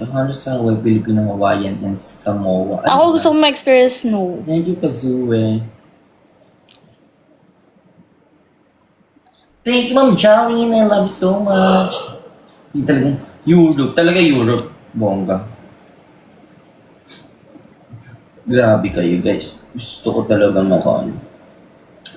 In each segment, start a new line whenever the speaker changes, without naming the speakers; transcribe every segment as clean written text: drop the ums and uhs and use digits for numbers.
Halos sa Hawaii, Filipino, Hawaiian, and Samoa.
Ako gusto ko ma-experience snow.
Thank you, Kazue. Thank you, Ma'am Jolene. I love you so much. Yung talaga, Europe. Talaga Europe. Bongga. Grabe kayo, guys. Gusto ko talaga makano.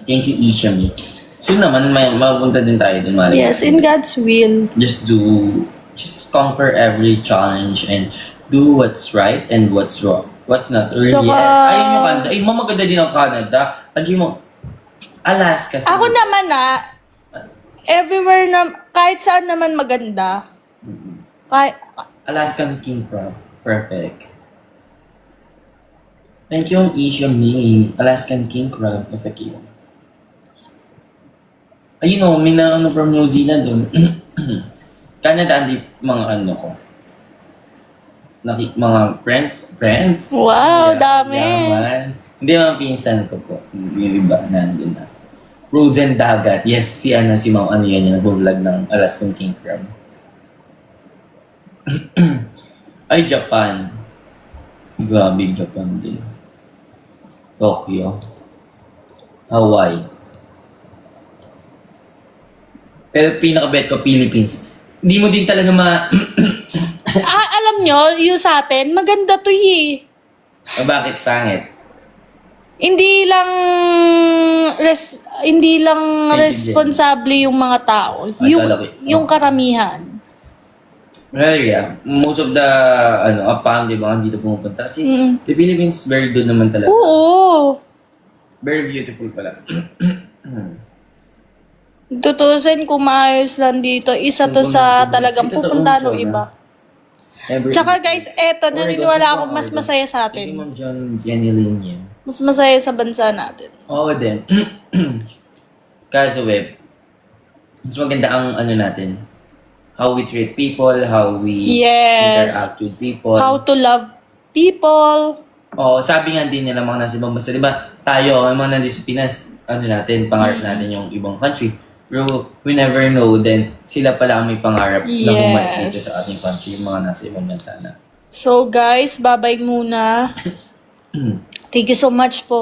Thank you, Ishami. So naman, may mapunta din tayo dun, Mali.
Yes, in God's will.
Just conquer every challenge and do what's right and what's wrong. What's not. Or
Saka-
yes. Ayun yung Canada. Ay, maganda din ang Canada. Andiyan mo, Alaska.
Ako naman everywhere na, kahit saan naman maganda. Kahit,
Alaskan king crab. Perfect. Thank you, Asia May. Alaskan king crab. Perfect yun. Ayun o, may na ano from New Zealand dun. Canada, hindi mga ano ko. Mga friends.
wow,
Yeah,
dami.
yaman. Hindi mga pinsan ko po. Yung iba, nandun na. Frozen dagat. Yes, si Ma'am ano yan, yung nag-vlog ng Alaskan king crab. Ay, Japan. Grabe, Japan din. Tokyo. Hawaii. Pero pinaka-bet ko, Philippines. Hindi mo din talaga
Alam nyo, yung sa atin, maganda to
Bakit pangit?
Hindi lang responsable yung mga tao. Yung karamihan.
Well, yeah. Most of the, APAM, di ba, dito pumupunta. Kasi, the Philippines, very good naman talaga.
Oo.
Very beautiful pala.
Tutusin kung maayos lang dito. Isa to sa talagang pupunta ng iba. Tsaka guys, eto, naniniwala ako mas masaya sa
Hindi
atin.
Ma'am John Jenny Lin yan.
Mas masaya sa bansa natin.
Oo din. Kaso mas maganda ang natin. How we treat people, how we
Yes.
interact with people.
How to love people.
Oo, sabi nga din nila mga nasa ibang bansa, di ba? Tayo, mga nandito sa Pinas, natin, pangarap natin yung ibang country. Pero we never know, then sila pala ang may pangarap na bumalik dito sa ating country, yung mga nasa ibang bansa na.
So guys, bye-bye muna. Thank you so much po.